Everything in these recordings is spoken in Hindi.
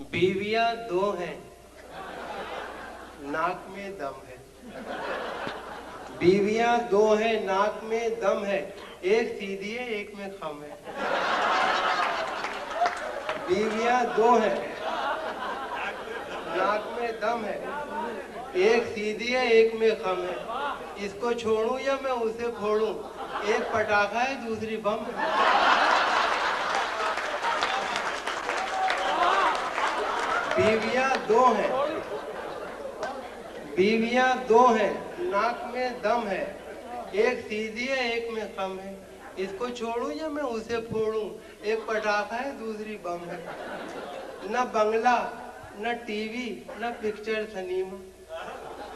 बीवियां दो हैं, नाक में दम है। बीवियां दो हैं, नाक में दम है, एक सीधी है एक में खम है। बीवियां दो हैं, नाक में दम है, एक सीधी है एक में खम है। इसको छोड़ूं या मैं उसे फोड़ूं, एक पटाखा है दूसरी बम है। बीवियां दो हैं, बीवियां दो हैं, नाक में दम है, एक सीधी है एक में खम है। इसको छोड़ूं या मैं उसे फोड़ूं, एक पटाखा है दूसरी बम है। न बंगला न टीवी न पिक्चर सिनेमा,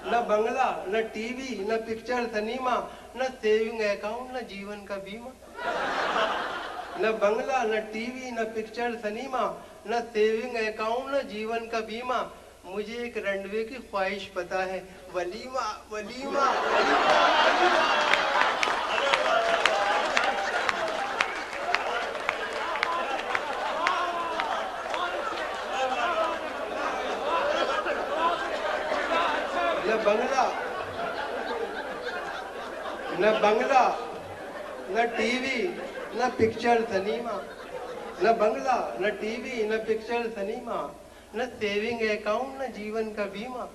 न बंगला न टीवी न पिक्चर सिनेमा, न सेविंग अकाउंट न जीवन का बीमा। न बंगला न टीवी न पिक्चर सिनेमा, न सेविंग अकाउंट न जीवन का बीमा। मुझे एक रनवे की ख्वाहिश पता है, वलीमा वलीमा वलीमा वलीमा। न बंगला न टीवी न पिक्चर सिनेमा, न बंगला न टीवी न पिक्चर सिनेमा, न सेविंग अकाउंट न जीवन का बीमा।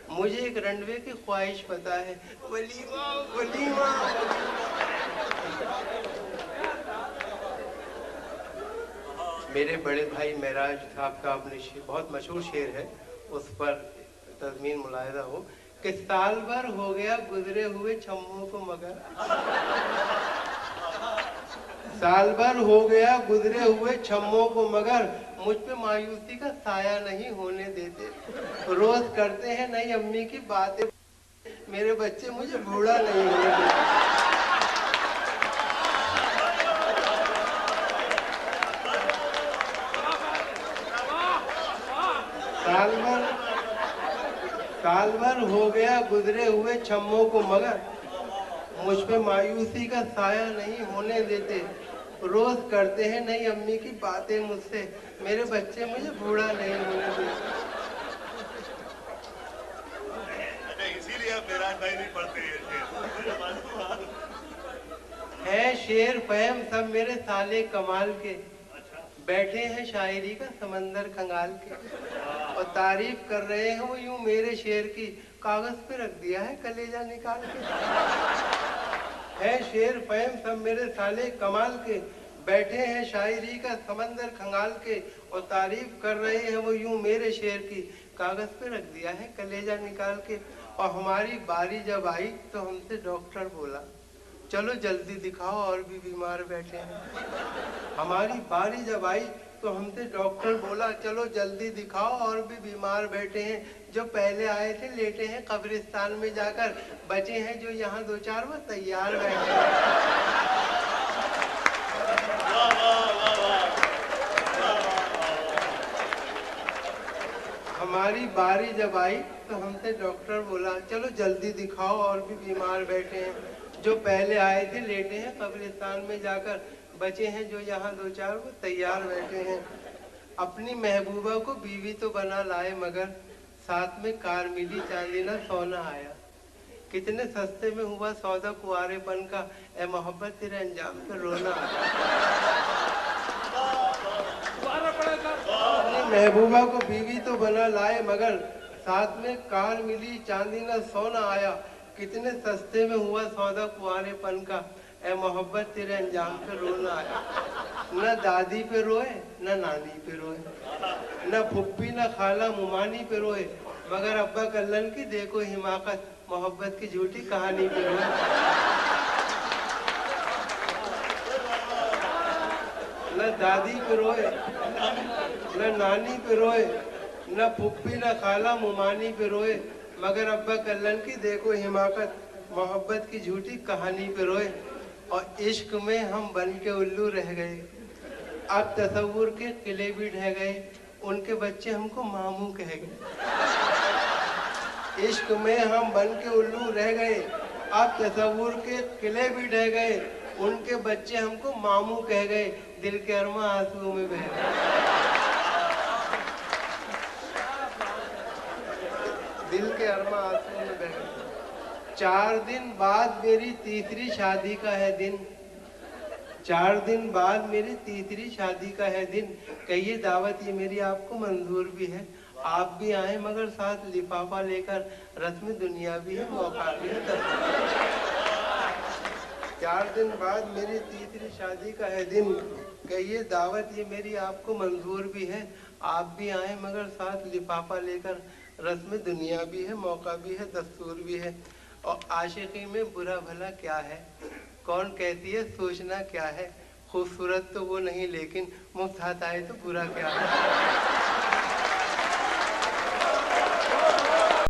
मुझे एक रनवे की ख्वाहिश पता है, वलीमा वलीमा। मेरे बड़े भाई महराज साहब का अपने बहुत मशहूर शेर है, उस पर तज़मीन मुलाहिज़ा हो कि साल भर हो गया गुजरे हुए छम्मों को मगर, साल भर हो गया गुजरे हुए छम्मों को मगर, मुझ पे मायूसी का साया नहीं होने देते। रोज करते हैं नई अम्मी की बातें, मेरे बच्चे मुझे बूढ़ा नहीं होने देते। साल भर हो गया गुजरे हुए छम्मों को मगर, मुझ पे मायूसी का साया नहीं होने देते। रोज करते हैं नई अम्मी की बातें मुझसे, मेरे बच्चे मुझे बूढ़ा नहीं होने देते। इसीलिए आप महराज भाई नहीं पढ़ते हैं शेर फहम सब मेरे साले कमाल के, बैठे हैं शायरी का समंदर खंगाल के, और तारीफ कर रहे हैं वो यूं मेरे शेर की, कागज पे रख दिया है कलेजा निकाल के। है शेर फहम सब मेरे साले कमाल के, बैठे हैं शायरी का समंदर खंगाल के, और तारीफ कर रहे हैं वो यूं मेरे शेर की, कागज पे रख दिया है कलेजा निकाल के। और हमारी बारी जब आई तो हमसे डॉक्टर बोला, चलो जल्दी दिखाओ और भी बीमार बैठे हैं। हमारी बारी जब आई तो हमसे डॉक्टर बोला, चलो जल्दी दिखाओ और भी बीमार बैठे हैं। जो पहले आए थे लेटे हैं कब्रिस्तान में जाकर, बचे हैं जो यहाँ दो चार वो तैयार बैठे हैं। हमारी बारी जब आई तो हमसे डॉक्टर बोला, चलो जल्दी दिखाओ और भी बीमार बैठे हैं। जो पहले आए थे लेटे हैं कब्रिस्तान में जाकर, बचे हैं जो यहाँ दो चार वो तैयार बैठे हैं। अपनी महबूबा को बीवी तो बना लाए मगर, साथ में कार मिली चांदी ना सोना आया। कितने सस्ते में हुआ सौदा कुआरेपन का, ए मोहब्बत तेरे अंजाम पे रोना आया। अपनी महबूबा को बीवी तो बना लाए मगर, साथ में कार मिली चांदी ना सोना आया। कितने सस्ते में हुआ सौदा कुआरेपन का, ए मोहब्बत तेरे अंजाम पे रोना आया। न दादी पे रोए न नानी पे रोए, न फुप्पी न खाला मुमानी पे रोए, मगर अब्बा कल्लन की देखो हिमाकत, मोहब्बत की झूठी कहानी पे रोए। न दादी पे रोए न नानी पे रोए, न फुप्पी न खाला मुमानी पे रोए, मगर अब्बा कल्लन की देखो हिमाकत, मोहब्बत की झूठी कहानी पे रोए। और इश्क में हम बन के उल्लू रह गए, अब तसव्वुर के किले भी ढह गए, उनके बच्चे हमको मामू कह गए। इश्क में हम बन के उल्लू रह गए, अब तसव्वुर के किले भी ढह गए, उनके बच्चे हमको मामू कह गए, दिल के अरमा आंसुओं में बह गए। दिल के अरमा आंसू में बह गए। 4 दिन बाद मेरी तीसरी शादी का है दिन। 4 दिन बाद मेरी तीसरी शादी का है दिन। कहिए दावत ये मेरी आपको मंजूर भी है। आप भी आए मगर साथ लिफाफा लेकर। रस्म दुनिया भी है, मौका भी है। 4 दिन बाद मेरी तीसरी शादी का है दिन। कहिए दावत ये मेरी आपको मंजूर भी है। आप भी आए मगर साथ लिफाफा लेकर। रस्म दुनिया भी है, मौका भी है, दस्तूर भी है। और आशिकी में बुरा भला क्या है, कौन कहती है सोचना क्या है। खूबसूरत तो वो नहीं लेकिन मुफ्त हाथ आए तो बुरा क्या है।